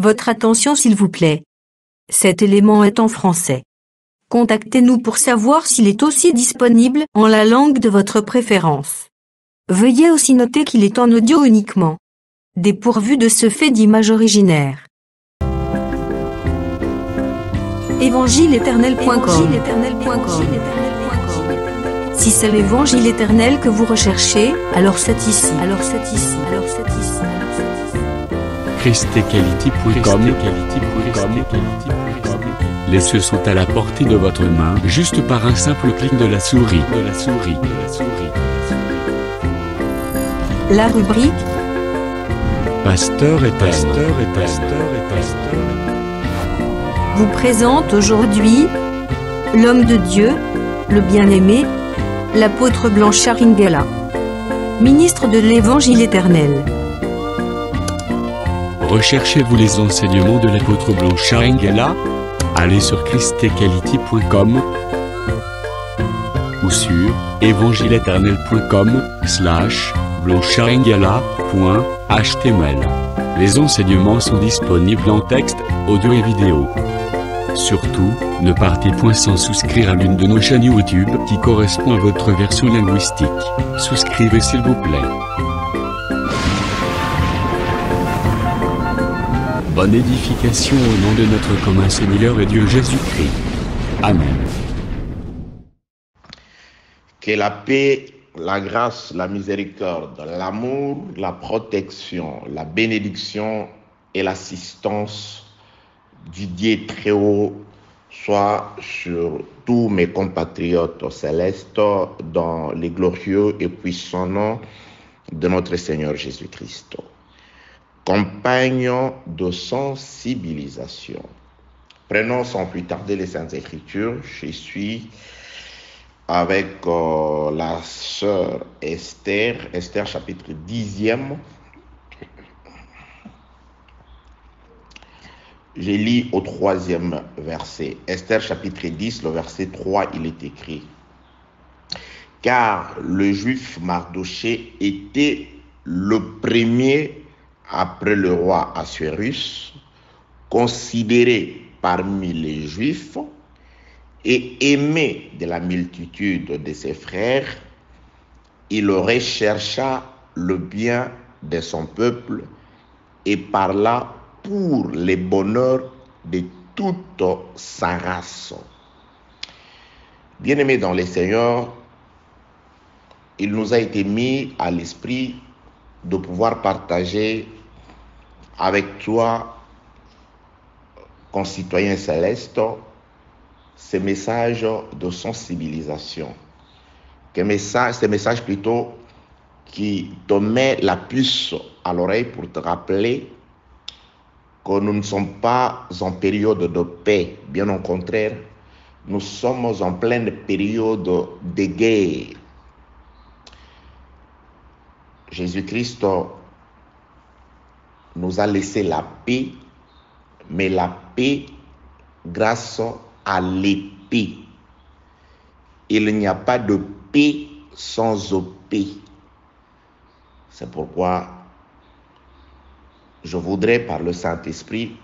Votre attention s'il vous plaît. Cet élément est en français. Contactez-nous pour savoir s'il est aussi disponible en la langue de votre préférence. Veuillez aussi noter qu'il est en audio uniquement. Dépourvu de ce fait d'image originaire. Évangile-éternel.com. Si c'est l'évangile éternel que vous recherchez, alors c'est ici. ChristEquality.com. Les cieux sont à la portée de votre main, juste par un simple clic de la souris. La rubrique Pasteur et pasteur. vous présente aujourd'hui l'homme de Dieu, le bien-aimé, l'apôtre Blanchard Ingela, ministre de l'Évangile éternel. Recherchez-vous les enseignements de l'apôtre Blanchard Ingela? Allez sur ChristEquality.com ou sur evangileeternel.com/blancharengala.html. Les enseignements sont disponibles en texte, audio et vidéo. Surtout, ne partez point sans souscrire à l'une de nos chaînes YouTube qui correspond à votre version linguistique. Souscrivez s'il vous plaît. Bonne édification au nom de notre commun Seigneur et Dieu Jésus-Christ. Amen. Que la paix, la grâce, la miséricorde, l'amour, la protection, la bénédiction et l'assistance du Dieu très haut soit sur tous mes compatriotes célestes dans les glorieux et puissants noms de notre Seigneur Jésus-Christ. Compagnons de sensibilisation. Prenons sans plus tarder les Saintes Écritures. Je suis avec la sœur Esther chapitre 10e. Je lis au 3e verset. Esther chapitre 10, le verset 3, il est écrit: car le juif Mardochée était le premier après le roi Assuérus, considéré parmi les Juifs et aimé de la multitude de ses frères. Il rechercha le bien de son peuple et parla pour les bonheurs de toute sa race. Bien-aimés dans les Seigneurs, il nous a été mis à l'esprit de pouvoir partager avec toi, concitoyens célestes, ces messages de sensibilisation. Ces messages plutôt qui te met la puce à l'oreille pour te rappeler que nous ne sommes pas en période de paix. Bien au contraire, nous sommes en pleine période de guerre. Jésus-Christ nous a laissé la paix, mais la paix grâce à l'épée. Il n'y a pas de paix sans paix. C'est pourquoi je voudrais par le Saint-Esprit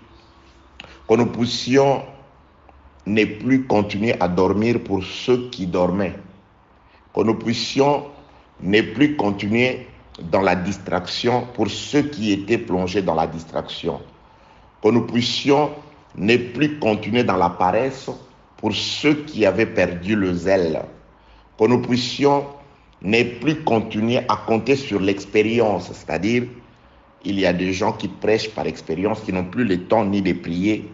que nous puissions ne plus continuer à dormir pour ceux qui dormaient, que nous puissions ne plus continuer dans la distraction pour ceux qui étaient plongés dans la distraction, que nous puissions ne plus continuer dans la paresse pour ceux qui avaient perdu le zèle, que nous puissions ne plus continuer à compter sur l'expérience, c'est-à-dire il y a des gens qui prêchent par expérience, qui n'ont plus le temps ni de prier,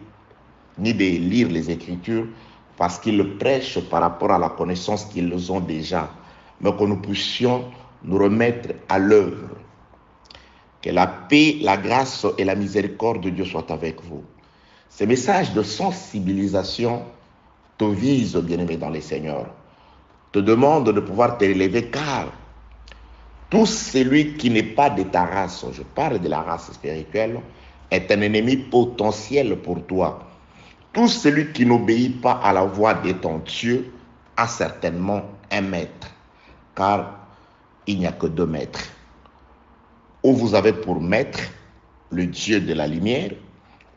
ni de lire les Écritures, parce qu'ils le prêchent par rapport à la connaissance qu'ils ont déjà, mais que nous puissions nous remettre à l'œuvre. Que la paix, la grâce et la miséricorde de Dieu soient avec vous. Ces messages de sensibilisation te visent, bien-aimé dans les Seigneurs, te demandent de pouvoir te relever, car tout celui qui n'est pas de ta race, je parle de la race spirituelle, est un ennemi potentiel pour toi. Tout celui qui n'obéit pas à la voix de ton Dieu a certainement un maître, car il n'y a que 2 maîtres. Ou vous avez pour maître le Dieu de la lumière,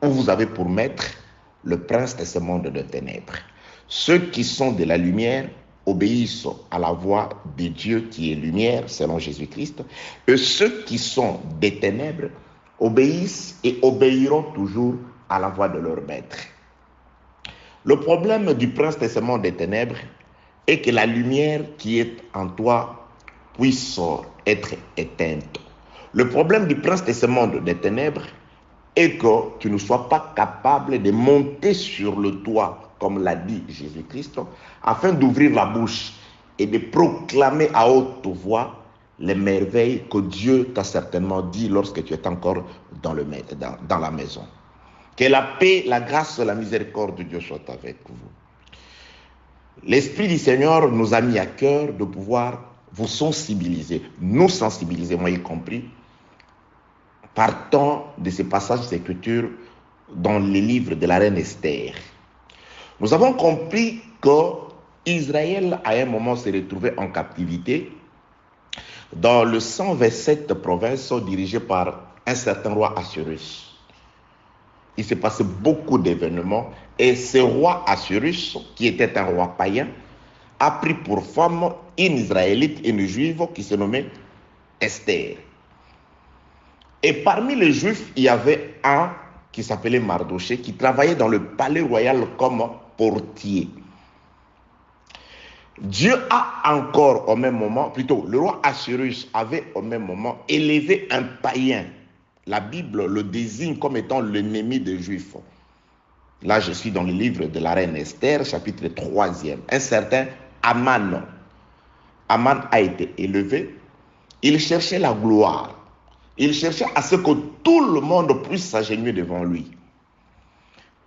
où vous avez pour maître le prince de ce monde de ténèbres. Ceux qui sont de la lumière obéissent à la voix de Dieu qui est lumière, selon Jésus-Christ, et ceux qui sont des ténèbres obéissent et obéiront toujours à la voix de leur maître. Le problème du prince de ce monde des ténèbres est que la lumière qui est en toi puisse être éteinte. Le problème du prince de ce monde des ténèbres est que tu ne sois pas capable de monter sur le toit, comme l'a dit Jésus-Christ, afin d'ouvrir la bouche et de proclamer à haute voix les merveilles que Dieu t'a certainement dit lorsque tu étais encore dans la maison. Que la paix, la grâce, la miséricorde de Dieu soit avec vous. L'Esprit du Seigneur nous a mis à cœur de pouvoir vous sensibiliser, nous sensibiliser, moi y compris, partant de ces passages d'Écriture dans les livres de la reine Esther. Nous avons compris qu'Israël, à un moment, s'est retrouvé en captivité dans le 127 provinces dirigées par un certain roi Assuérus. Il s'est passé beaucoup d'événements et ce roi Assuérus, qui était un roi païen, a pris pour femme une Israélite, une juive qui se nommait Esther. Et parmi les Juifs, il y avait un qui s'appelait Mardoché, qui travaillait dans le palais royal comme portier. Dieu a encore au même moment, plutôt le roi Assuérus avait au même moment élevé un païen. La Bible le désigne comme étant l'ennemi des Juifs. Là, je suis dans le livre de la reine Esther, chapitre 3e. Un certain Aman. Aman a été élevé. Il cherchait la gloire. Il cherchait à ce que tout le monde puisse s'agenouiller devant lui.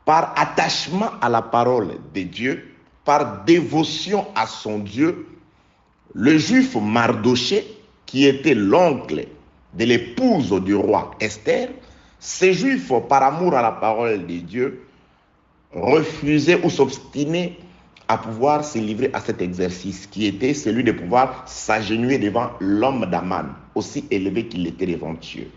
Par attachement à la parole de Dieu, par dévotion à son Dieu, le juif Mardoché, qui était l'oncle de l'épouse du roi Esther, ces juifs, par amour à la parole de Dieu, refusaient ou s'obstinaient à pouvoir se livrer à cet exercice qui était celui de pouvoir s'agenouiller devant l'homme d'Aman, aussi élevé qu'il était devant Dieu.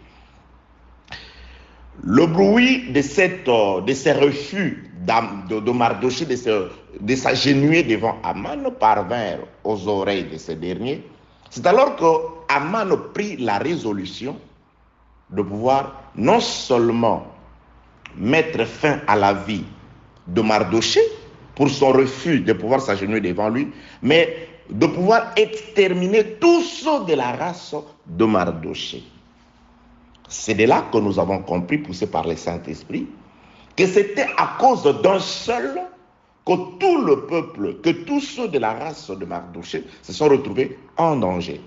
Le bruit de ces refus de Mardoché de s'agenouiller devant Aman parvint aux oreilles de ce dernier. C'est alors que Aman prit la résolution de pouvoir non seulement mettre fin à la vie de Mardoché pour son refus de pouvoir s'agenouiller devant lui, mais de pouvoir exterminer tous ceux de la race de Mardoché. C'est de là que nous avons compris, poussé par le Saint-Esprit, que c'était à cause d'un seul que tout le peuple, que tous ceux de la race de Mardoché se sont retrouvés en danger.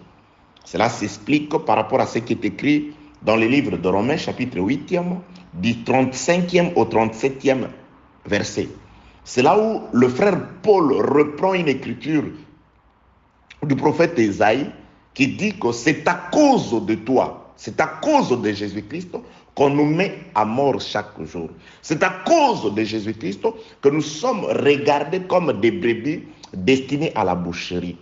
Cela s'explique par rapport à ce qui est écrit dans le livre de Romains, chapitre 8e, du 35e au 37e verset. C'est là où le frère Paul reprend une écriture du prophète Ésaïe qui dit que c'est à cause de toi, c'est à cause de Jésus-Christ qu'on nous met à mort chaque jour. C'est à cause de Jésus-Christ que nous sommes regardés comme des brebis destinées à la boucherie.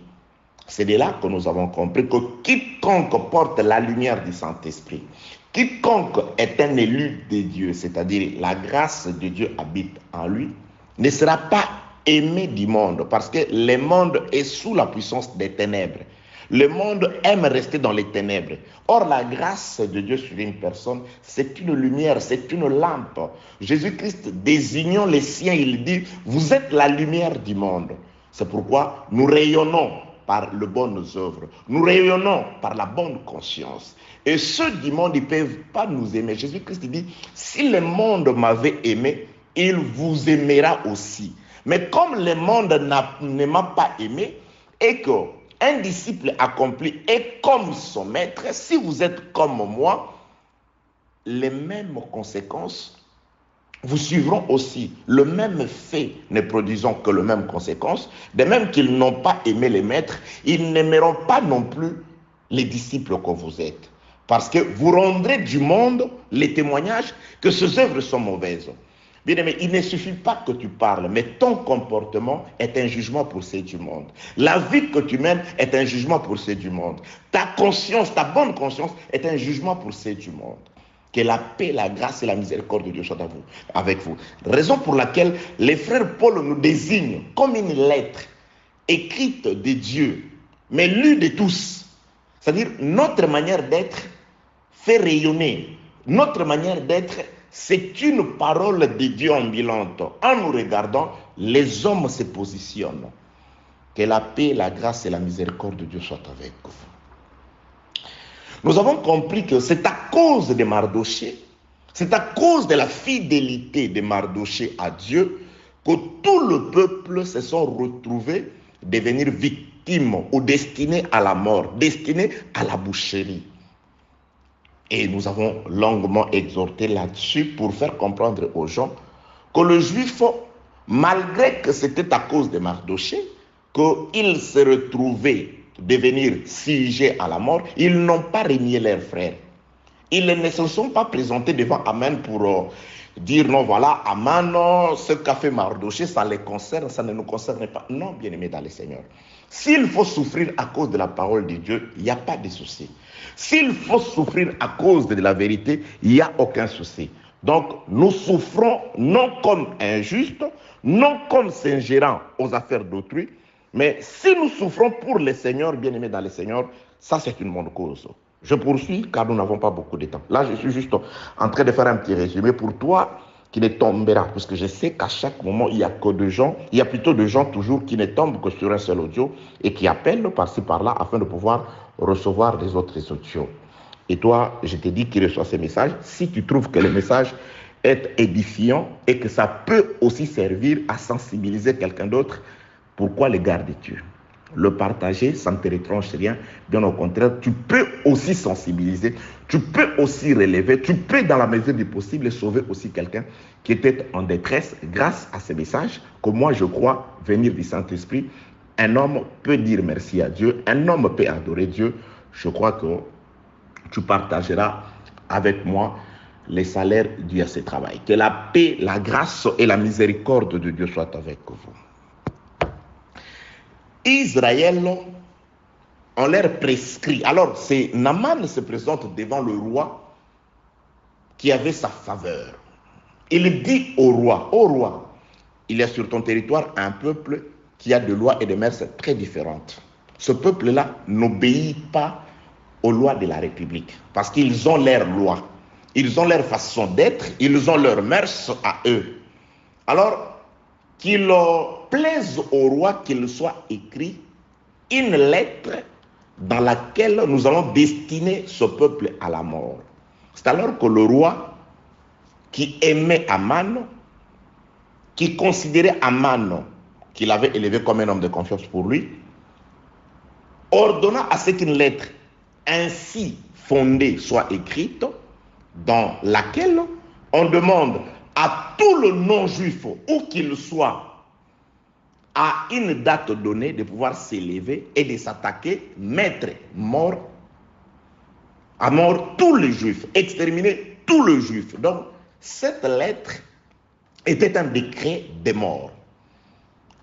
C'est de là que nous avons compris que quiconque porte la lumière du Saint-Esprit, quiconque est un élu de Dieu, c'est-à-dire la grâce de Dieu habite en lui, ne sera pas aimé du monde, parce que le monde est sous la puissance des ténèbres. Le monde aime rester dans les ténèbres. Or, la grâce de Dieu sur une personne, c'est une lumière, c'est une lampe. Jésus-Christ, désignant les siens, il dit, vous êtes la lumière du monde. C'est pourquoi nous rayonnons par les bonnes œuvres. Nous rayonnons par la bonne conscience. Et ceux du monde, ils ne peuvent pas nous aimer. Jésus-Christ dit, si le monde m'avait aimé, il vous aimera aussi. Mais comme le monde ne m'a pas aimé, et qu'un disciple accompli est comme son maître, si vous êtes comme moi, les mêmes conséquences vous suivront aussi. Le même fait ne produisant que les mêmes conséquences. De même qu'ils n'ont pas aimé les maîtres, ils n'aimeront pas non plus les disciples que vous êtes. Parce que vous rendrez du monde les témoignages que ces œuvres sont mauvaises. Bien aimé, il ne suffit pas que tu parles, mais ton comportement est un jugement pour ceux du monde. La vie que tu mènes est un jugement pour ceux du monde. Ta conscience, ta bonne conscience est un jugement pour ceux du monde. Que la paix, la grâce et la miséricorde de Dieu soient avec vous. Raison pour laquelle les frères Paul nous désignent comme une lettre écrite de Dieu, mais lue de tous. C'est-à-dire, notre manière d'être fait rayonner. Notre manière d'être, c'est une parole de Dieu ambulante. En nous regardant, les hommes se positionnent. Que la paix, la grâce et la miséricorde de Dieu soient avec vous. Nous avons compris que c'est à cause de Mardochée, c'est à cause de la fidélité de Mardochée à Dieu que tout le peuple se sont retrouvés devenir victimes ou destinés à la mort, destinés à la boucherie. Et nous avons longuement exhorté là-dessus pour faire comprendre aux gens que le juif, malgré que c'était à cause de Mardochée, qu'ils se retrouvaient devenir siégés à la mort, ils n'ont pas renié leurs frères. Ils ne se sont pas présentés devant Aman pour dire non, voilà, Aman, ce qu'a fait Mardochée, ça les concerne, ça ne nous concerne pas. Non, bien-aimés dans le Seigneur. S'il faut souffrir à cause de la parole de Dieu, il n'y a pas de souci. S'il faut souffrir à cause de la vérité, il n'y a aucun souci. Donc, nous souffrons non comme injustes, non comme s'ingérant aux affaires d'autrui, mais si nous souffrons pour le Seigneur, bien-aimés dans le Seigneur, ça c'est une bonne cause. Je poursuis car nous n'avons pas beaucoup de temps. Là, je suis juste en train de faire un petit résumé pour toi qui ne tombera, parce que je sais qu'à chaque moment, il y a plutôt de gens toujours qui ne tombent que sur un seul audio et qui appellent par-ci par-là afin de pouvoir recevoir les autres audios. Et toi, je te dis qu'il reçoit ces messages. Si tu trouves que le message est édifiant et que ça peut aussi servir à sensibiliser quelqu'un d'autre, pourquoi le gardes-tu? Le partager, ça ne te retranche rien. Bien au contraire, tu peux aussi sensibiliser, tu peux aussi relever, tu peux dans la mesure du possible sauver aussi quelqu'un qui était en détresse grâce à ces messages que moi je crois venir du Saint-Esprit. Un homme peut dire merci à Dieu, un homme peut adorer Dieu. Je crois que tu partageras avec moi les salaires dus à ce travail. Que la paix, la grâce et la miséricorde de Dieu soient avec vous. Israël, on leur prescrit. Alors, Naaman se présente devant le roi qui avait sa faveur. Il dit au roi, il y a sur ton territoire un peuple qui a des lois et des mœurs très différentes. Ce peuple-là n'obéit pas aux lois de la République parce qu'ils ont leurs lois, ils ont leur façon d'être, ils ont leurs mœurs à eux. Alors, qu'il plaise au roi qu'il soit écrit une lettre dans laquelle nous allons destiner ce peuple à la mort. C'est alors que le roi, qui aimait Aman, qui considérait Aman, qu'il avait élevé comme un homme de confiance pour lui, ordonna à ce qu'une lettre ainsi fondée soit écrite, dans laquelle on demande à tout le non-juif, où qu'il soit, à une date donnée, de pouvoir s'élever et de s'attaquer, mettre à mort tous les juifs, exterminer tous les juifs. Donc, cette lettre était un décret de mort,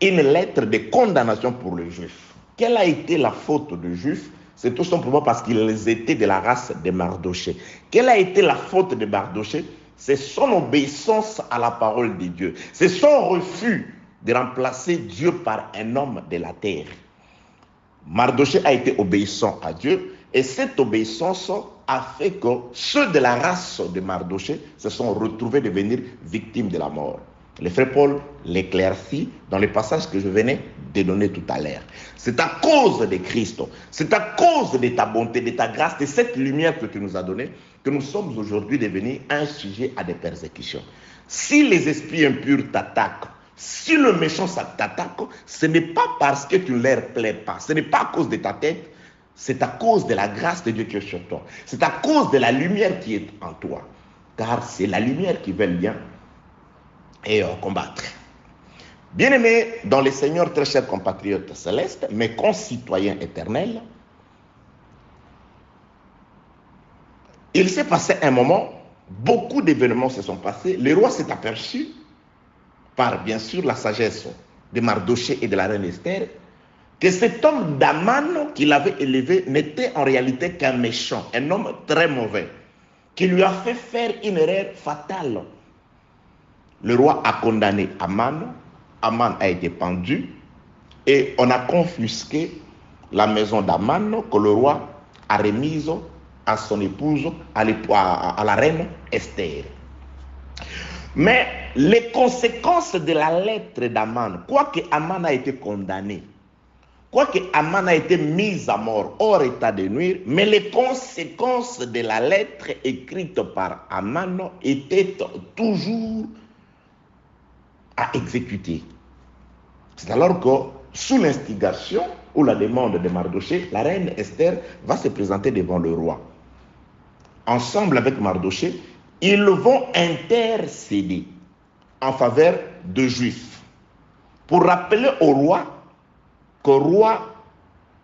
une lettre de condamnation pour les juifs. Quelle a été la faute des juifs? C'est tout simplement parce qu'ils étaient de la race de Mardochée. Quelle a été la faute de Mardochée? C'est son obéissance à la parole de Dieu. C'est son refus de remplacer Dieu par un homme de la terre. Mardochée a été obéissant à Dieu et cette obéissance a fait que ceux de la race de Mardochée se sont retrouvés devenir victimes de la mort. Le frère Paul l'éclaircit dans le passage que je venais de donner tout à l'heure. C'est à cause de Christ, c'est à cause de ta bonté, de ta grâce, de cette lumière que tu nous as donnée, que nous sommes aujourd'hui devenus un sujet à des persécutions. Si les esprits impurs t'attaquent, si le méchant t'attaque, ce n'est pas parce que tu ne leur plais pas, ce n'est pas à cause de ta tête, c'est à cause de la grâce de Dieu qui est sur toi. C'est à cause de la lumière qui est en toi. Car c'est la lumière qui veut bien et combattre. Bien-aimés dans le Seigneur, très chers compatriotes célestes, mes concitoyens éternels, il s'est passé un moment, beaucoup d'événements se sont passés, le roi s'est aperçu, par bien sûr la sagesse de Mardochée et de la reine Esther, que cet homme d'Aman qu'il avait élevé n'était en réalité qu'un méchant, un homme très mauvais. qui lui a fait faire une erreur fatale. Le roi a condamné Aman. Aman a été pendu et on a confisqué la maison d'Aman que le roi a remise à son épouse, à la reine Esther. Mais les conséquences de la lettre d'Aman, quoique Aman a été condamné, quoique Aman a été mis à mort hors état de nuire, mais les conséquences de la lettre écrite par Aman étaient toujours à exécuter. C'est alors que, sous l'instigation ou la demande de Mardochée, la reine Esther va se présenter devant le roi. Ensemble avec Mardochée, ils vont intercéder en faveur de Juifs pour rappeler au roi que roi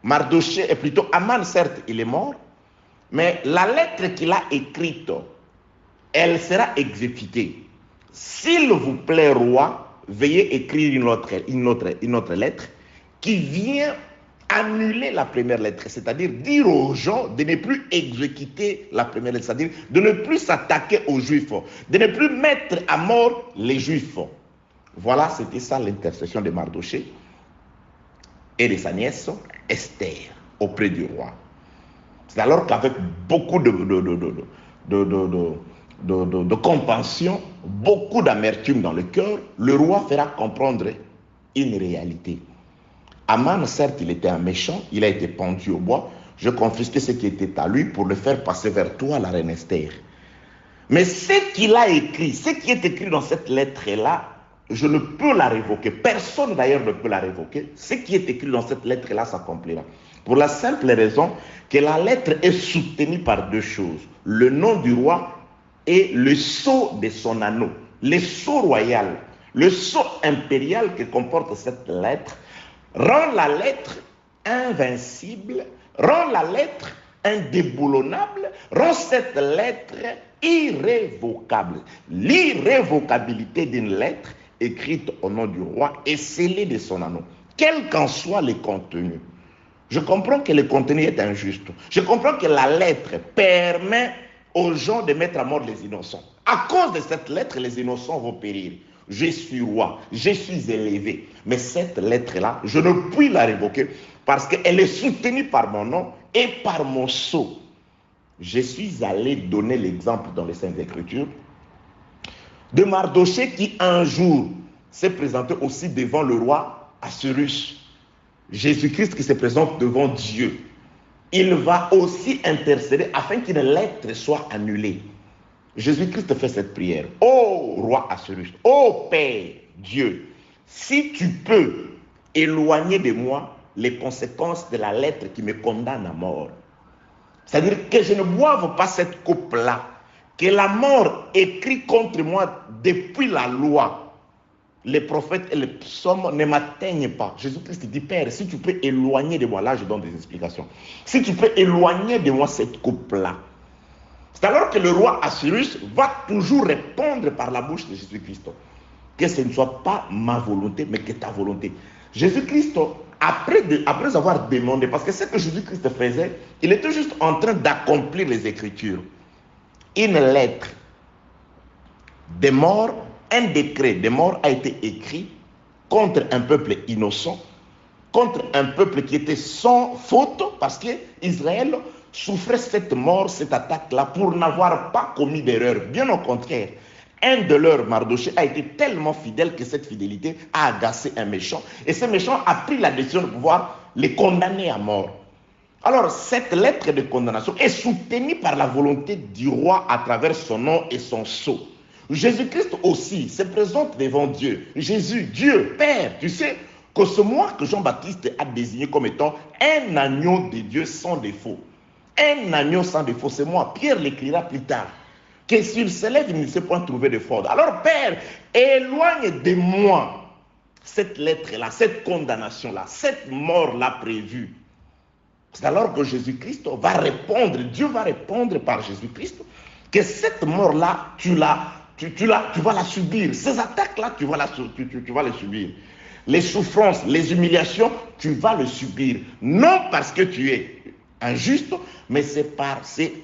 Mardochée est plutôt Aman, certes, il est mort, mais la lettre qu'il a écrite, elle sera exécutée. S'il vous plaît, roi, veuillez écrire une autre lettre qui vient annuler la première lettre, c'est-à-dire dire aux gens de ne plus exécuter la première lettre, c'est-à-dire de ne plus s'attaquer aux Juifs, de ne plus mettre à mort les Juifs. Voilà, c'était ça l'intercession de Mardochée et de sa nièce Esther auprès du roi. C'est alors qu'avec beaucoup de compassion, beaucoup d'amertume dans le cœur, le roi fera comprendre une réalité. Aman, certes, il était un méchant, il a été pendu au bois, je confisquais ce qui était à lui pour le faire passer vers toi, la reine Esther. Mais ce qu'il a écrit, ce qui est écrit dans cette lettre-là, je ne peux la révoquer. Personne d'ailleurs ne peut la révoquer. Ce qui est écrit dans cette lettre-là s'accomplira. Pour la simple raison que la lettre est soutenue par deux choses. Le nom du roi et le sceau de son anneau. Le sceau royal, le sceau impérial que comporte cette lettre, rend la lettre invincible, rend la lettre indéboulonnable, rend cette lettre irrévocable. L'irrévocabilité d'une lettre écrite au nom du roi est scellée de son anneau, quel qu'en soit le contenu. Je comprends que le contenu est injuste. Je comprends que la lettre permet aux gens de mettre à mort les innocents. À cause de cette lettre, les innocents vont périr. Je suis roi, je suis élevé. Mais cette lettre-là, je ne puis la révoquer parce qu'elle est soutenue par mon nom et par mon sceau. Je suis allé donner l'exemple dans les Saintes Écritures de Mardochée qui un jour s'est présenté aussi devant le roi Assuérus. Jésus-Christ qui se présente devant Dieu. Il va aussi intercéder afin qu'une lettre soit annulée. Jésus-Christ fait cette prière. Ô roi Assuérus, ô Père Dieu, si tu peux éloigner de moi les conséquences de la lettre qui me condamne à mort. C'est-à-dire que je ne boive pas cette coupe-là, que la mort écrit contre moi depuis la loi. Les prophètes et les psaumes ne m'atteignent pas. Jésus-Christ dit, Père, si tu peux éloigner de moi, là je donne des explications. Si tu peux éloigner de moi cette coupe-là. C'est alors que le roi Assuérus va toujours répondre par la bouche de Jésus-Christ. Que ce ne soit pas ma volonté, mais que ta volonté. Jésus-Christ, après avoir demandé, parce que ce que Jésus-Christ faisait, il était juste en train d'accomplir les Écritures. Une lettre de mort, un décret de mort a été écrit contre un peuple innocent, contre un peuple qui était sans faute, parce que Israël souffrait cette mort, cette attaque-là, pour n'avoir pas commis d'erreur. Bien au contraire, un de leurs, Mardochée, a été tellement fidèle que cette fidélité a agacé un méchant. Et ce méchant a pris la décision de pouvoir les condamner à mort. Alors, cette lettre de condamnation est soutenue par la volonté du roi à travers son nom et son sceau. Jésus-Christ aussi se présente devant Dieu. Jésus, Dieu, Père, tu sais que c'est moi que Jean-Baptiste a désigné comme étant un agneau de Dieu sans défaut. Un agneau sans défaut, c'est moi. Pierre l'écrira plus tard. Que s'il se lève, il ne s'est point trouvé de faute. Alors, Père, éloigne de moi cette lettre-là, cette condamnation-là, cette mort-là prévue. C'est alors que Jésus-Christ va répondre, Dieu va répondre par Jésus-Christ, que cette mort-là, tu vas la subir. Ces attaques-là, tu vas les subir. Les souffrances, les humiliations, tu vas les subir. Non parce que tu es injuste, mais c'est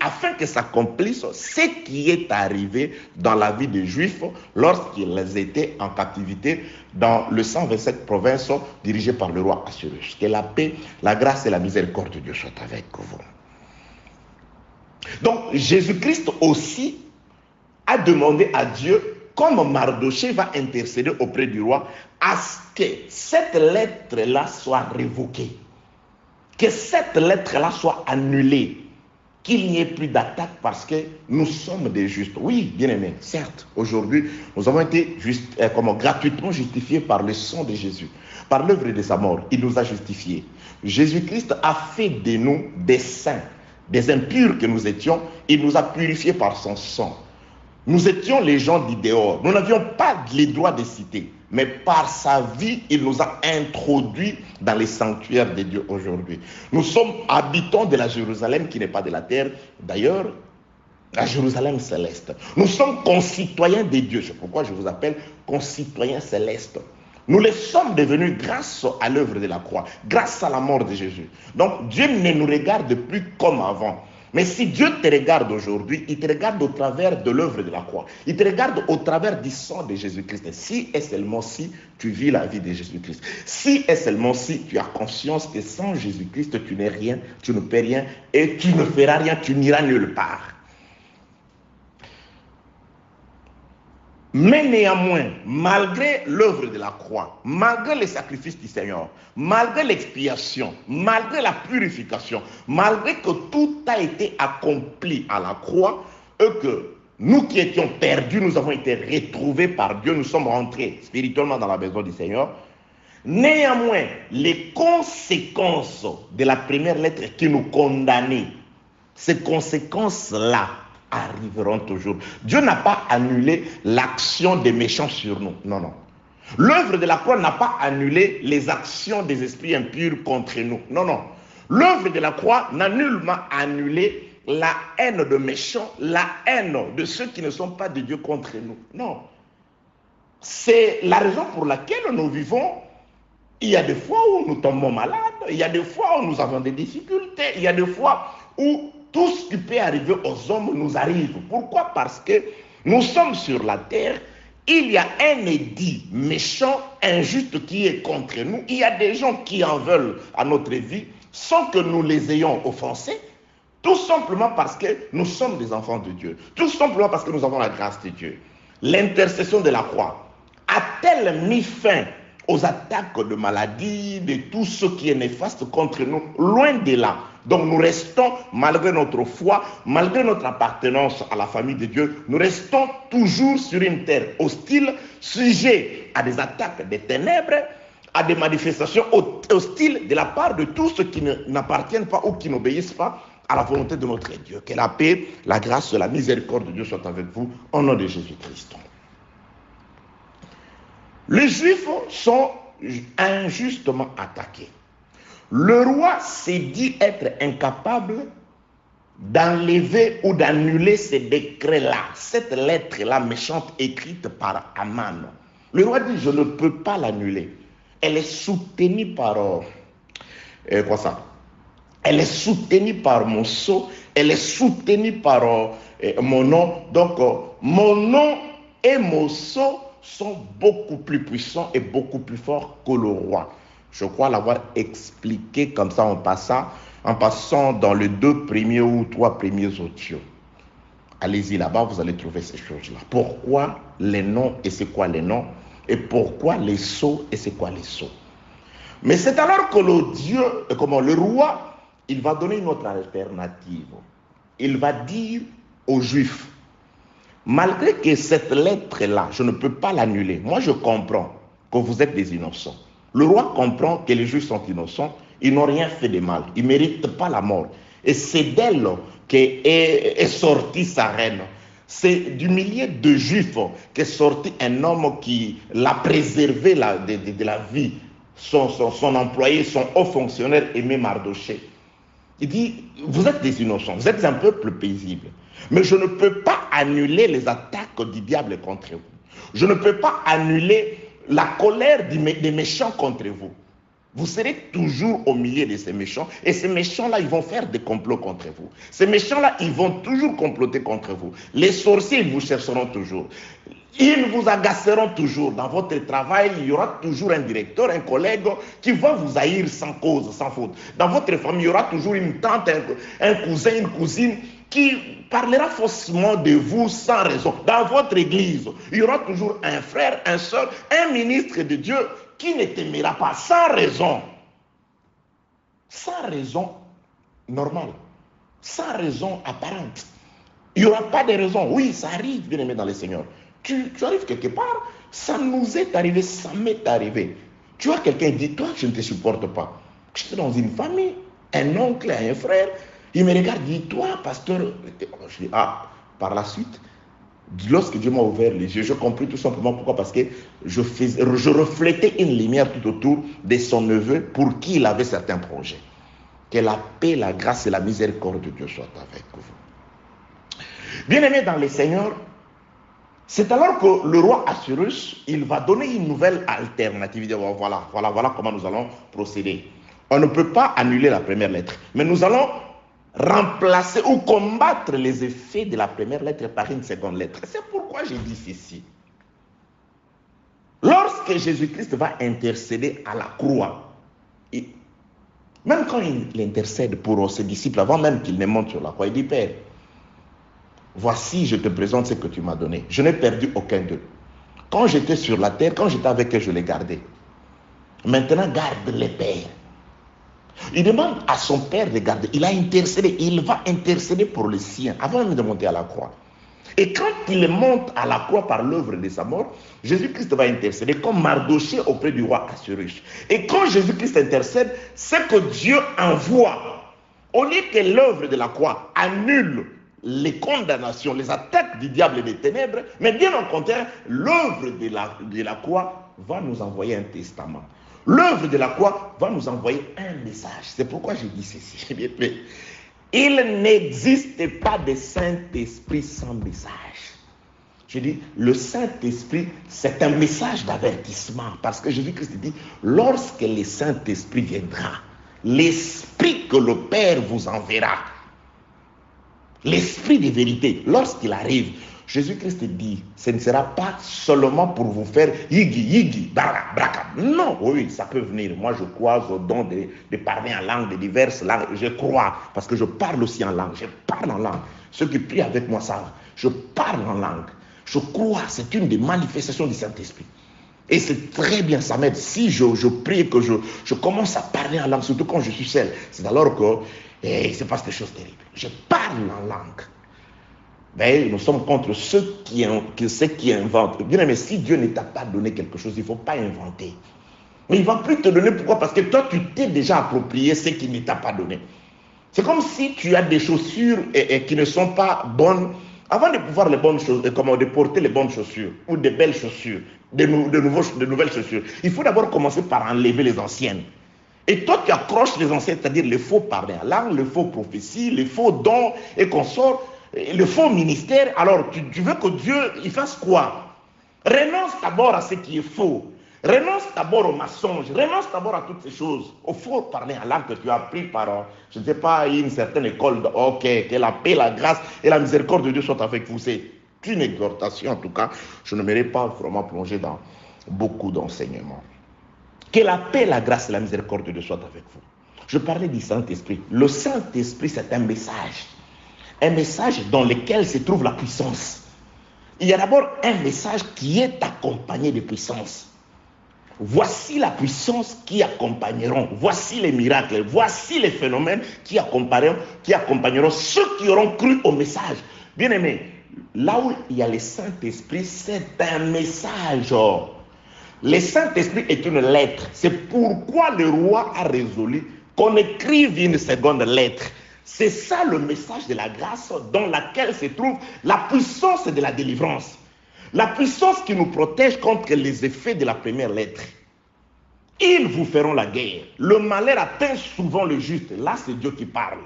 afin que s'accomplisse ce qui est arrivé dans la vie des Juifs lorsqu'ils étaient en captivité dans le 127 provinces dirigées par le roi Assuérus. Que la paix, la grâce et la miséricorde de Dieu soient avec vous. Donc Jésus-Christ aussi a demandé à Dieu, comme Mardochée va intercéder auprès du roi, à ce que cette lettre-là soit révoquée. Que cette lettre-là soit annulée, qu'il n'y ait plus d'attaque parce que nous sommes des justes. Oui, bien aimés, certes, aujourd'hui, nous avons été gratuitement justifiés par le sang de Jésus, par l'œuvre de sa mort. Il nous a justifiés. Jésus-Christ a fait de nous des saints, des impurs que nous étions. Il nous a purifiés par son sang. Nous étions les gens du dehors. Nous n'avions pas les droits de cité. Mais par sa vie, il nous a introduits dans les sanctuaires de Dieu aujourd'hui. Nous sommes habitants de la Jérusalem qui n'est pas de la terre. D'ailleurs, la Jérusalem céleste. Nous sommes concitoyens de Dieu. C'est pourquoi je vous appelle concitoyens célestes. Nous le sommes devenus grâce à l'œuvre de la croix, grâce à la mort de Jésus. Donc Dieu ne nous regarde plus comme avant. Mais si Dieu te regarde aujourd'hui, il te regarde au travers de l'œuvre de la croix. Il te regarde au travers du sang de Jésus-Christ. Si et seulement si tu vis la vie de Jésus-Christ. Si et seulement si tu as conscience que sans Jésus-Christ, tu n'es rien, tu ne peux rien et tu ne feras rien, tu n'iras nulle part. Mais néanmoins, malgré l'œuvre de la croix, malgré les sacrifices du Seigneur, malgré l'expiation, malgré la purification, malgré que tout a été accompli à la croix, et que nous qui étions perdus, nous avons été retrouvés par Dieu, nous sommes rentrés spirituellement dans la maison du Seigneur. Néanmoins, les conséquences de la première lettre qui nous condamnait, ces conséquences-là, arriveront toujours. Dieu n'a pas annulé l'action des méchants sur nous. Non, non. L'œuvre de la croix n'a pas annulé les actions des esprits impurs contre nous. Non, non. L'œuvre de la croix n'a nullement annulé la haine de méchants, la haine de ceux qui ne sont pas de Dieu contre nous. Non. C'est la raison pour laquelle nous vivons. Il y a des fois où nous tombons malades, il y a des fois où nous avons des difficultés, il y a des fois où tout ce qui peut arriver aux hommes nous arrive. Pourquoi? Parce que nous sommes sur la terre, il y a un édit méchant, injuste qui est contre nous. Il y a des gens qui en veulent à notre vie sans que nous les ayons offensés, tout simplement parce que nous sommes des enfants de Dieu, tout simplement parce que nous avons la grâce de Dieu. L'intercession de la croix a-t-elle mis fin aux attaques de maladies, de tout ce qui est néfaste contre nous? Loin de là. Donc nous restons, malgré notre foi, malgré notre appartenance à la famille de Dieu, nous restons toujours sur une terre hostile, sujet à des attaques des ténèbres, à des manifestations hostiles de la part de tous ceux qui n'appartiennent pas ou qui n'obéissent pas à la volonté de notre Dieu. Que la paix, la grâce et la miséricorde de Dieu soient avec vous, au nom de Jésus-Christ. Les Juifs sont injustement attaqués. Le roi s'est dit être incapable d'enlever ou d'annuler ces décrets-là, cette lettre-là méchante écrite par Aman. Le roi dit, je ne peux pas l'annuler. Elle est soutenue par... Elle est soutenue par mon sceau, elle est soutenue par mon nom. Donc, mon nom et mon sceau sont beaucoup plus puissants et beaucoup plus forts que le roi. Je crois l'avoir expliqué comme ça en passant dans les 2 premiers ou 3 premiers audios. Allez-y là-bas, vous allez trouver ces choses-là. Pourquoi les noms et c'est quoi les noms? Et pourquoi les sceaux et c'est quoi les sceaux? Mais c'est alors que le roi, il va donner une autre alternative. Il va dire aux Juifs, malgré que cette lettre-là, je ne peux pas l'annuler. Moi, je comprends que vous êtes des innocents. Le roi comprend que les Juifs sont innocents. Ils n'ont rien fait de mal. Ils ne méritent pas la mort. Et c'est d'elle qu'est sortie sa reine. C'est du milieu de Juifs qu'est sorti un homme qui l'a préservé de la vie. Son employé, son haut fonctionnaire aimé Mardochée. Il dit, vous êtes des innocents, vous êtes un peuple paisible. Mais je ne peux pas annuler les attaques du diable contre vous. Je ne peux pas annuler la colère des méchants contre vous. Vous serez toujours au milieu de ces méchants. Et ces méchants-là, ils vont faire des complots contre vous. Ces méchants-là, ils vont toujours comploter contre vous. Les sorciers, ils vous chercheront toujours. Ils vous agaceront toujours. Dans votre travail, il y aura toujours un directeur, un collègue qui va vous haïr sans cause, sans faute. Dans votre famille, il y aura toujours une tante, un cousin, une cousine qui parlera faussement de vous sans raison. Dans votre église, il y aura toujours un frère, un soeur, un ministre de Dieu qui ne t'aimera pas sans raison. Sans raison normale. Sans raison apparente. Il n'y aura pas de raison. Oui, ça arrive, bien aimé dans le Seigneur. Tu arrives quelque part, ça nous est arrivé, ça m'est arrivé. Tu vois quelqu'un qui dit, toi, je ne te supporte pas. J'étais dans une famille, un oncle, un frère. Il me regarde, il dit, toi, pasteur. Je dis, ah, par la suite, lorsque Dieu m'a ouvert les yeux, je compris tout simplement pourquoi. Parce que je reflétais une lumière tout autour de son neveu pour qui il avait certains projets. Que la paix, la grâce et la miséricorde de Dieu soient avec vous. Bien-aimés dans le Seigneur, c'est alors que le roi Assuérus, il va donner une nouvelle alternative. Il dit, voilà comment nous allons procéder. On ne peut pas annuler la première lettre, mais nous allons remplacer ou combattre les effets de la première lettre par une seconde lettre. C'est pourquoi j'ai dit ceci. Lorsque Jésus-Christ va intercéder à la croix, même quand il intercède pour ses disciples, avant même qu'il ne monte sur la croix, il dit, Père, voici, je te présente ce que tu m'as donné. Je n'ai perdu aucun d'eux. Quand j'étais sur la terre, quand j'étais avec eux, je les gardais. Maintenant, garde-les, Père. Il demande à son Père de garder. Il a intercédé. Il va intercéder pour les siens avant même de monter à la croix. Et quand il monte à la croix par l'œuvre de sa mort, Jésus-Christ va intercéder comme Mardochée auprès du roi Assuérus. Et quand Jésus-Christ intercède, c'est que Dieu envoie, au lieu que l'œuvre de la croix annule les condamnations, les attaques du diable et des ténèbres, mais bien au contraire, l'œuvre de la croix va nous envoyer un testament. L'œuvre de la croix va nous envoyer un message. C'est pourquoi je dis ceci. Il n'existe pas de Saint-Esprit sans message. Je dis, le Saint-Esprit, c'est un message d'avertissement. Parce que Jésus-Christ dit, lorsque le Saint-Esprit viendra, l'Esprit que le Père vous enverra, l'Esprit de vérité, lorsqu'il arrive, Jésus-Christ dit, ce ne sera pas seulement pour vous faire yigi, braka. Non, oui, ça peut venir. Moi, je crois au don de parler en langue, de diverses langues. Je crois, parce que je parle aussi en langue. Je parle en langue. Ceux qui prient avec moi savent, je parle en langue. Je crois, c'est une des manifestations du Saint-Esprit. Et c'est très bien, ça m'aide. Si je prie et que je commence à parler en langue, surtout quand je suis seul, c'est alors que il se passe des choses terribles. Je parle en langue. Mais nous sommes contre ceux qui inventent. Bien aimé, si Dieu ne t'a pas donné quelque chose, il ne faut pas inventer. Mais il ne va plus te donner. Pourquoi? Parce que toi, tu t'es déjà approprié ce qu'il ne t'a pas donné. C'est comme si tu as des chaussures qui ne sont pas bonnes. Avant de pouvoir de porter les bonnes chaussures ou des belles chaussures, de nouvelles chaussures, il faut d'abord commencer par enlever les anciennes. Et toi, tu accroches les anciennes, c'est-à-dire les faux parler en langue, les faux prophéties, les faux dons et consorts. Le faux ministère. Alors tu veux que Dieu il fasse quoi? Renonce d'abord à ce qui est faux. Renonce d'abord aux mensonges. Renonce d'abord à toutes ces choses. Au faux parler en langue que tu as appris par, je ne sais pas, une certaine école. Ok, que la paix, la grâce et la miséricorde de Dieu soient avec vous. C'est une exhortation en tout cas. Je ne m'aimerais pas vraiment plonger dans beaucoup d'enseignements. Que la paix, la grâce et la miséricorde de Dieu soient avec vous. Je parlais du Saint-Esprit. Le Saint-Esprit, c'est un message. Un message dans lequel se trouve la puissance. Il y a d'abord un message qui est accompagné de puissance. Voici la puissance qui accompagneront. Voici les miracles. Voici les phénomènes qui accompagneront ceux qui auront cru au message. Bien aimé, là où il y a le Saint-Esprit, c'est un message. Le Saint-Esprit est une lettre. C'est pourquoi le roi a résolu qu'on écrive une seconde lettre. C'est ça le message de la grâce dans laquelle se trouve la puissance de la délivrance. La puissance qui nous protège contre les effets de la première lettre. Ils vous feront la guerre. Le malheur atteint souvent le juste. Là, c'est Dieu qui parle.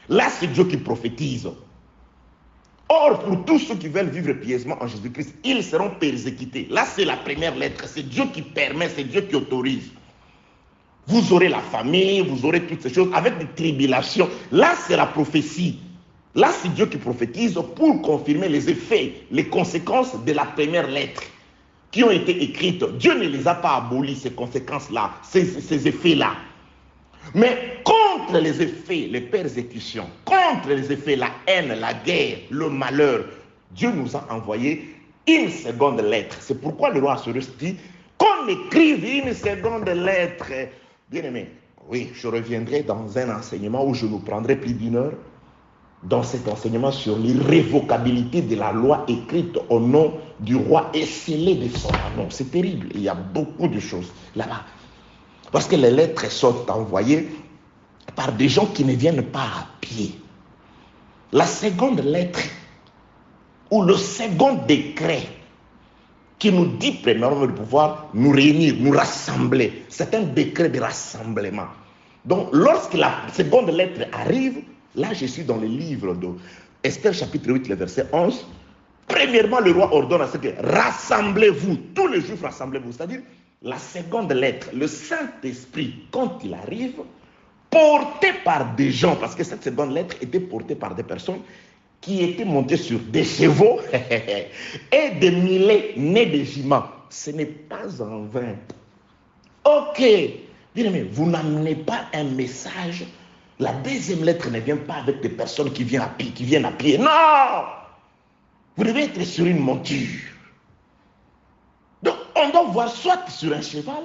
Là, c'est Dieu qui prophétise. Or, pour tous ceux qui veulent vivre pieusement en Jésus-Christ, ils seront persécutés. Là, c'est la première lettre. C'est Dieu qui permet, c'est Dieu qui autorise. Vous aurez la famille, vous aurez toutes ces choses avec des tribulations. Là, c'est la prophétie. Là, c'est Dieu qui prophétise pour confirmer les effets, les conséquences de la première lettre qui ont été écrites. Dieu ne les a pas abolies, ces conséquences-là, ces effets-là. Mais contre les effets, les persécutions, contre les effets, la haine, la guerre, le malheur, Dieu nous a envoyé une seconde lettre. C'est pourquoi le roi Assuérus dit qu'on écrive une seconde lettre. Bien-aimé, oui, je reviendrai dans un enseignement où je nous prendrai plus d'une heure dans cet enseignement sur l'irrévocabilité de la loi écrite au nom du roi et scellée de son nom. C'est terrible, il y a beaucoup de choses là-bas. Parce que les lettres sont envoyées par des gens qui ne viennent pas à pied. La seconde lettre ou le second décret qui nous dit premièrement de pouvoir nous réunir, nous rassembler. C'est un décret de rassemblement. Donc, lorsque la seconde lettre arrive, là, je suis dans le livre de Esther, chapitre 8, le verset 11. Premièrement, le roi ordonne à ce que rassemblez-vous, tous les Juifs rassemblez-vous. C'est-à-dire, la seconde lettre, le Saint-Esprit, quand il arrive, porté par des gens, parce que cette seconde lettre était portée par des personnes qui étaient montées sur des chevaux et des mulets nés de juments. Ce n'est pas en vain. Ok, bien-aimé, vous n'amenez pas un message. La deuxième lettre ne vient pas avec des personnes qui viennent à pied. Non! Vous devez être sur une monture. Donc, on doit voir soit sur un cheval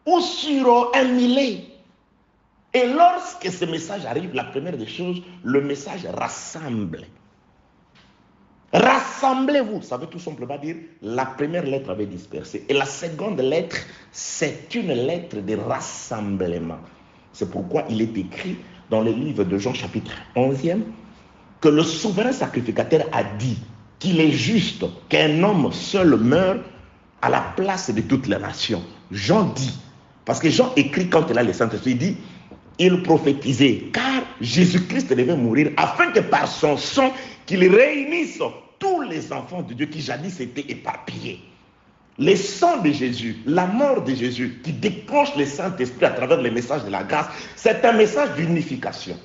ou sur un mulet. Et lorsque ce message arrive, la première des choses, le message rassemble. Rassemblez-vous, ça veut tout simplement dire la première lettre avait dispersé. Et la seconde lettre, c'est une lettre de rassemblement. C'est pourquoi il est écrit dans le livre de Jean chapitre 11e que le souverain sacrificateur a dit qu'il est juste qu'un homme seul meure à la place de toutes les nations. Jean dit, parce que Jean écrit quand il a le Saint-Esprit, il dit, il prophétisait, car Jésus-Christ devait mourir afin que par son sang, qu'il réunisse tous les enfants de Dieu qui jadis étaient éparpillés. Le sang de Jésus, la mort de Jésus, qui déclenche le Saint-Esprit à travers le message de la grâce, c'est un message d'unification.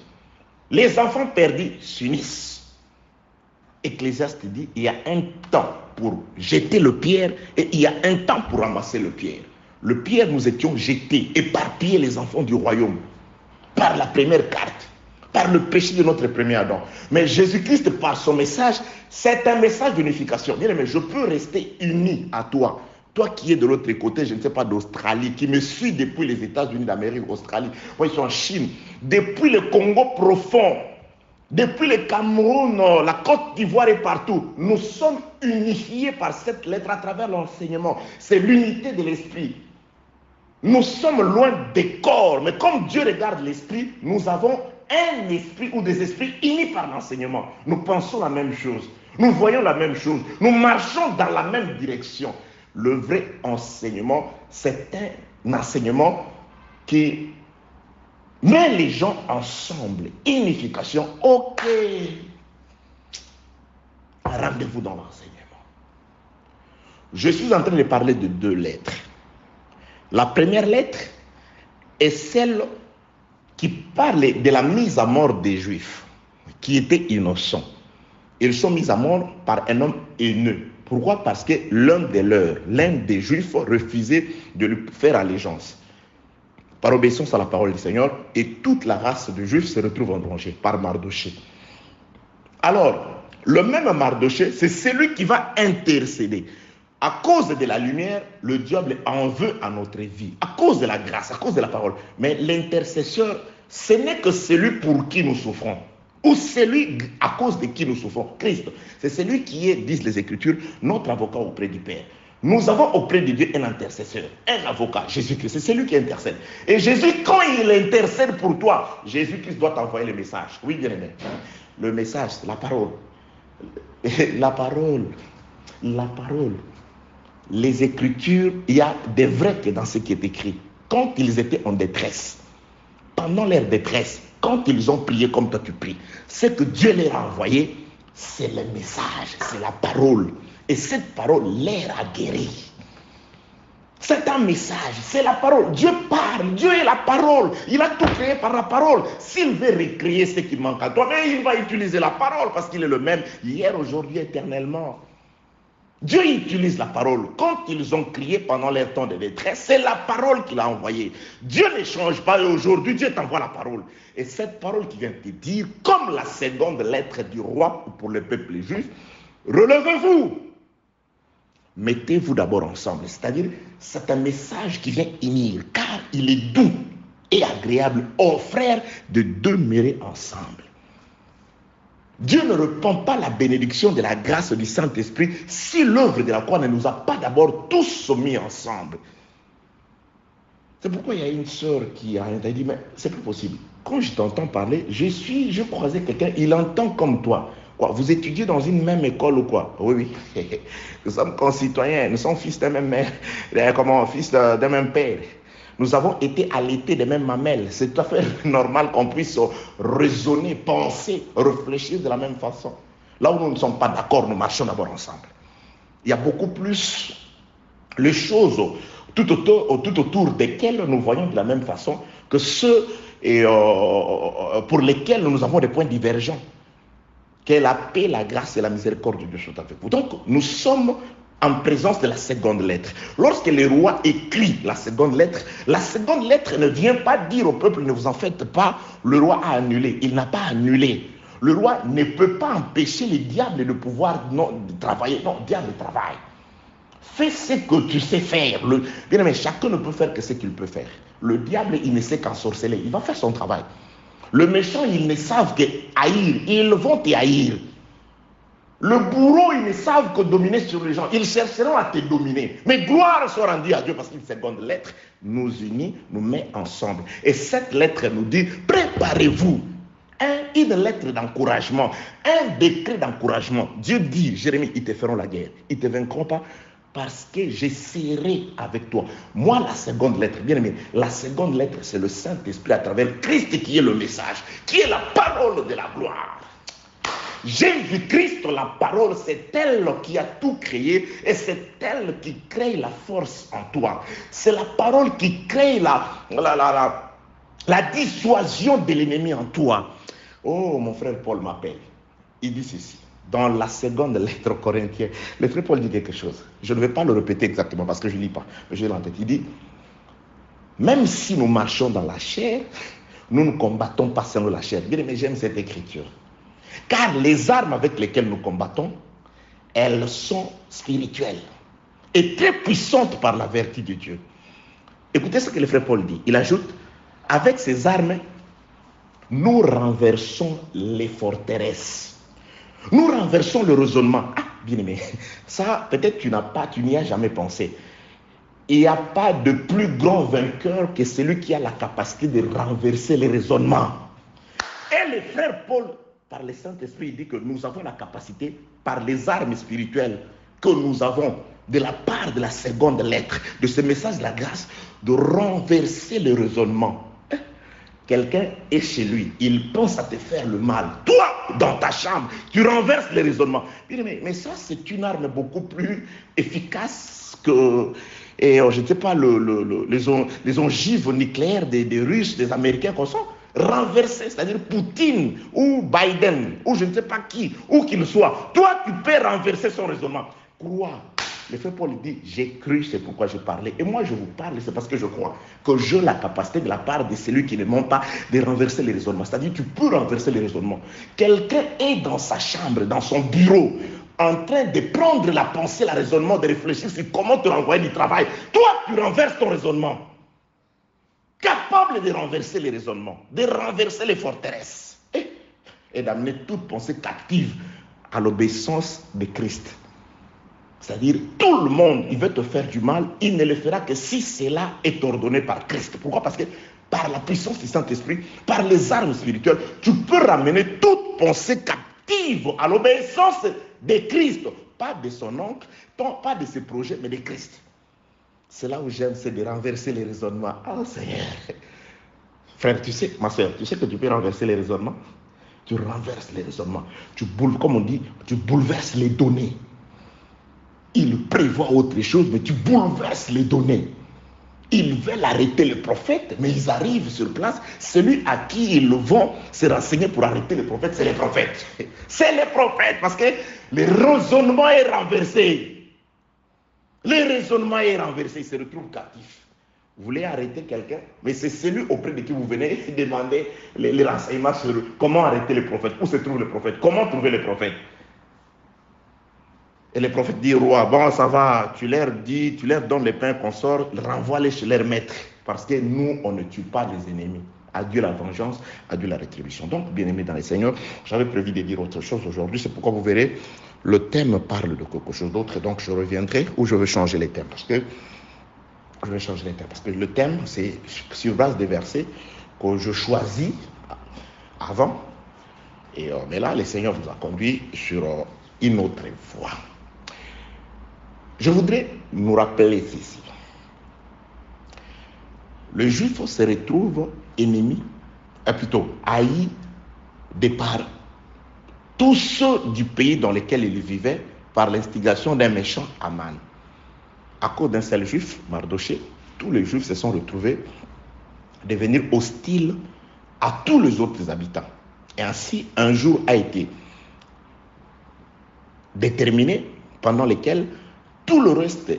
Les enfants perdus s'unissent. Ecclésiaste dit, il y a un temps pour jeter le pierre et il y a un temps pour ramasser le pierre. Le pierre, nous étions jetés, éparpillés les enfants du royaume par la première carte, par le péché de notre premier Adam. Mais Jésus-Christ, par son message, c'est un message d'unification. Bien, mais je peux rester uni à toi. Toi qui es de l'autre côté, je ne sais pas, d'Australie, qui me suit depuis les États-Unis d'Amérique, Australie, moi ils sont en Chine, depuis le Congo profond, depuis le Cameroun, la Côte d'Ivoire et partout, nous sommes unifiés par cette lettre à travers l'enseignement. C'est l'unité de l'esprit. Nous sommes loin des corps, mais comme Dieu regarde l'esprit, nous avons un esprit ou des esprits unis par l'enseignement. Nous pensons la même chose, nous voyons la même chose, nous marchons dans la même direction. Le vrai enseignement, c'est un enseignement qui met les gens ensemble. Unification, ok. Rendez-vous dans l'enseignement. Je suis en train de parler de deux lettres. La première lettre est celle qui parle de la mise à mort des Juifs, qui étaient innocents. Ils sont mis à mort par un homme haineux. Pourquoi? Parce que l'un des Juifs refusait de lui faire allégeance. Par obéissance à la parole du Seigneur, et toute la race de Juifs se retrouve en danger par Mardoché. Alors, le même Mardoché, c'est celui qui va intercéder. À cause de la lumière, le diable en veut à notre vie. À cause de la grâce, à cause de la parole. Mais l'intercesseur, ce n'est que celui pour qui nous souffrons. Ou celui à cause de qui nous souffrons. Christ, c'est celui qui est, disent les Écritures, notre avocat auprès du Père. Nous avons auprès de Dieu un intercesseur, un avocat, Jésus-Christ. C'est celui qui intercède. Et Jésus, quand il intercède pour toi, Jésus-Christ doit t'envoyer le message. Oui, bien aimé. Le message, c'est la parole. La parole. La parole. Les Écritures, il y a des vrais dans ce qui est écrit. Quand ils étaient en détresse, pendant leur détresse, quand ils ont prié comme toi tu pries, ce que Dieu leur a envoyé, c'est le message, c'est la parole. Et cette parole leur a guéri. C'est un message, c'est la parole. Dieu parle, Dieu est la parole. Il a tout créé par la parole. S'il veut recréer ce qui manque à toi, mais il va utiliser la parole parce qu'il est le même hier, aujourd'hui, éternellement. Dieu utilise la parole. Quand ils ont crié pendant leur temps de détresse, c'est la parole qu'il a envoyée. Dieu ne change pas et aujourd'hui, Dieu t'envoie la parole. Et cette parole qui vient te dire, comme la seconde lettre du roi pour le peuple juif, relevez-vous. Mettez-vous d'abord ensemble. C'est-à-dire, c'est un message qui vient unir, car il est doux et agréable aux frères de demeurer ensemble. Dieu ne répand pas la bénédiction de la grâce du Saint-Esprit si l'œuvre de la croix ne nous a pas d'abord tous mis ensemble. C'est pourquoi il y a une sœur qui a dit, mais c'est plus possible. Quand je t'entends parler, je croisais quelqu'un, il entend comme toi. Quoi, vous étudiez dans une même école ou quoi? Oui, oui. Nous sommes concitoyens, nous sommes fils d'un même mère, fils d'un même père. Nous avons été allaités des mêmes mamelles. C'est tout à fait normal qu'on puisse raisonner, penser, réfléchir de la même façon. Là où nous ne sommes pas d'accord, nous marchons d'abord ensemble. Il y a beaucoup plus les choses tout autour desquelles nous voyons de la même façon que ceux pour lesquels nous avons des points divergents. Que la paix, la grâce et la miséricorde de Dieu soient avec vous. Donc, nous sommes en présence de la seconde lettre. Lorsque le roi écrit la seconde lettre ne vient pas dire au peuple, ne vous en faites pas, le roi a annulé. Il n'a pas annulé. Le roi ne peut pas empêcher le diable de pouvoir travailler. Non, le diable travaille. Fais ce que tu sais faire. Bien aimé, chacun ne peut faire que ce qu'il peut faire. Le diable, il ne sait qu'ensorceler. Il va faire son travail. Le méchant, ils ne savent que haïr. Ils vont te haïr. Le bourreau, ils ne savent que dominer sur les gens. Ils chercheront à te dominer. Mais gloire soit rendue à Dieu parce qu'une seconde lettre nous unit, nous met ensemble. Et cette lettre nous dit, préparez-vous. Une lettre d'encouragement, un décret d'encouragement. Dieu dit, Jérémie, ils te feront la guerre. Ils ne te vaincront pas parce que je serai avec toi. Moi, la seconde lettre, bien aimé, la seconde lettre, c'est le Saint-Esprit à travers Christ qui est le message, qui est la parole de la gloire. Jésus-Christ, la parole, c'est elle qui a tout créé et c'est elle qui crée la force en toi. C'est la parole qui crée la dissuasion de l'ennemi en toi. Oh, mon frère Paul m'appelle. Il dit ceci. Dans la seconde lettre aux Corinthiens, le frère Paul dit quelque chose. Je ne vais pas le répéter exactement parce que je ne lis pas. Je l'ai en tête. Il dit, même si nous marchons dans la chair, nous ne combattons pas selon la chair. Bien aimé, j'aime cette écriture. Car les armes avec lesquelles nous combattons, elles sont spirituelles et très puissantes par la vertu de Dieu. Écoutez ce que le frère Paul dit. Il ajoute, avec ces armes, nous renversons les forteresses. Nous renversons le raisonnement. Ah, bien aimé, ça peut-être tu n'y as jamais pensé. Il n'y a pas de plus grand vainqueur que celui qui a la capacité de renverser les raisonnements. Et le frère Paul, par le Saint-Esprit, il dit que nous avons la capacité, par les armes spirituelles que nous avons, de la part de la seconde lettre, de ce message de la grâce, de renverser le raisonnement. Quelqu'un est chez lui, il pense à te faire le mal. Toi, dans ta chambre, tu renverses les raisonnements. Mais ça, c'est une arme beaucoup plus efficace que, je ne sais pas, les ogives nucléaires des Russes, des Américains qu'on sent. Renverser, c'est-à-dire Poutine ou Biden ou je ne sais pas qui, où qu'il soit. Toi, tu peux renverser son raisonnement. Crois. Le frère Paul dit, j'ai cru, c'est pourquoi je parlais. Et moi, je vous parle, c'est parce que je crois que j'ai la capacité de la part de celui qui ne ment pas de renverser les raisonnements. C'est-à-dire, tu peux renverser les raisonnements. Quelqu'un est dans sa chambre, dans son bureau, en train de prendre la pensée, le raisonnement, de réfléchir sur comment te renvoyer du travail. Toi, tu renverses ton raisonnement. Capable de renverser les raisonnements, de renverser les forteresses et d'amener toute pensée captive à l'obéissance de Christ. C'est-à-dire, tout le monde, il veut te faire du mal, il ne le fera que si cela est ordonné par Christ. Pourquoi? Parce que par la puissance du Saint-Esprit, par les armes spirituelles, tu peux ramener toute pensée captive à l'obéissance de Christ. Pas de son oncle, pas de ses projets, mais de Christ. C'est là où j'aime, c'est de renverser les raisonnements. Oh Seigneur. Frère, tu sais, ma soeur, tu sais que tu peux renverser les raisonnements. Tu renverses les raisonnements. Comme on dit, tu bouleverses les données. Il prévoit autre chose, mais tu bouleverses les données. Ils veulent arrêter le prophète, mais ils arrivent sur place. Celui à qui ils vont se renseigner pour arrêter le prophète, c'est les prophètes. C'est les prophètes, parce que le raisonnement est renversé. Le raisonnement est renversé, il se retrouve captif. Vous voulez arrêter quelqu'un, mais c'est celui auprès de qui vous venez demander les renseignements sur comment arrêter le prophète, où se trouve le prophète, comment trouver le prophète. Et le prophète dit au roi, bon ça va, tu leur donnes les pains qu'on sort, renvoie-les chez leur maître, parce que nous on ne tue pas les ennemis. À Dieu la vengeance, à Dieu la rétribution. Donc, bien aimés dans les Seigneurs, j'avais prévu de dire autre chose aujourd'hui, c'est pourquoi vous verrez, le thème parle de quelque chose d'autre, donc je reviendrai ou je vais changer les thèmes, parce que le thème, c'est sur base des versets que je choisis avant. Mais là, le Seigneur vous a conduit sur une autre voie. Je voudrais nous rappeler ceci. Le Juif se retrouve ennemi, plutôt haï de par tous ceux du pays dans lequel il vivait par l'instigation d'un méchant Aman. À cause d'un seul juif, Mardoché, tous les juifs se sont retrouvés devenir hostiles à tous les autres habitants. Et ainsi, un jour a été déterminé pendant lequel tout le reste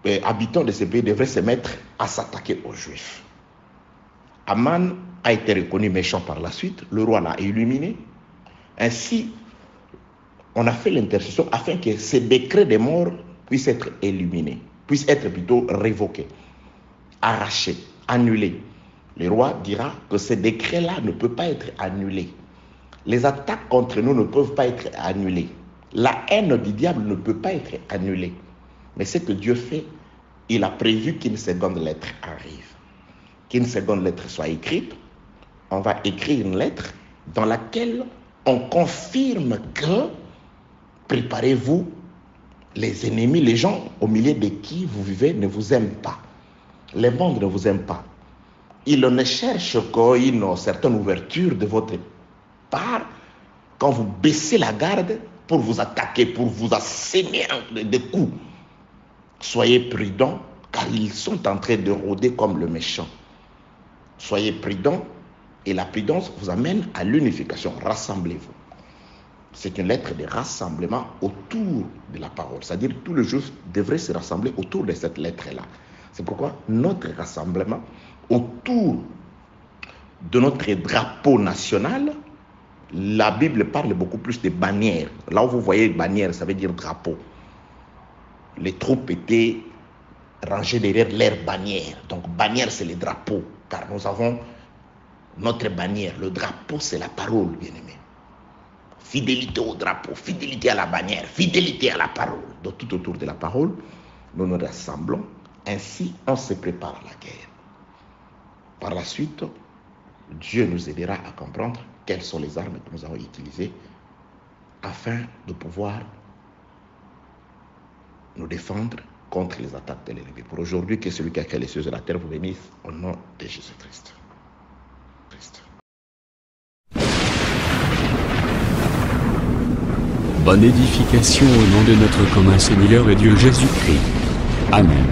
des habitants de ce pays devraient se mettre à s'attaquer aux juifs. Aman a été reconnu méchant par la suite, le roi l'a illuminé. Ainsi, on a fait l'intercession afin que ces décrets de mort puisse être éliminé, puisse être plutôt révoqué, arraché, annulé. Le roi dira que ce décret-là ne peut pas être annulé. Les attaques contre nous ne peuvent pas être annulées. La haine du diable ne peut pas être annulée. Mais ce que Dieu fait, il a prévu qu'une seconde lettre arrive. Qu'une seconde lettre soit écrite. On va écrire une lettre dans laquelle on confirme que, préparez-vous, les ennemis, les gens au milieu de qui vous vivez ne vous aiment pas. Les mondes ne vous aiment pas. Ils ne cherchent qu'une certaine ouverture de votre part quand vous baissez la garde pour vous attaquer, pour vous asséner des coups. Soyez prudents car ils sont en train de rôder comme le méchant. Soyez prudents et la prudence vous amène à l'unification. Rassemblez-vous. C'est une lettre de rassemblement autour de la parole. C'est-à-dire que tous les Juifs devraient se rassembler autour de cette lettre-là. C'est pourquoi notre rassemblement autour de notre drapeau national, la Bible parle beaucoup plus de bannières. Là où vous voyez bannière, ça veut dire drapeau. Les troupes étaient rangées derrière leur bannière. Donc bannière, c'est le drapeau. Car nous avons notre bannière. Le drapeau, c'est la parole, bien-aimé. Fidélité au drapeau, fidélité à la bannière, fidélité à la parole. Donc tout autour de la parole, nous nous rassemblons. Ainsi, on se prépare à la guerre. Par la suite, Dieu nous aidera à comprendre quelles sont les armes que nous avons utilisées afin de pouvoir nous défendre contre les attaques de l'ennemi. Pour aujourd'hui, que celui qui a créé les cieux et la terre vous bénisse au nom de Jésus-Christ. Bonne édification au nom de notre commun Seigneur et Dieu Jésus-Christ. Amen.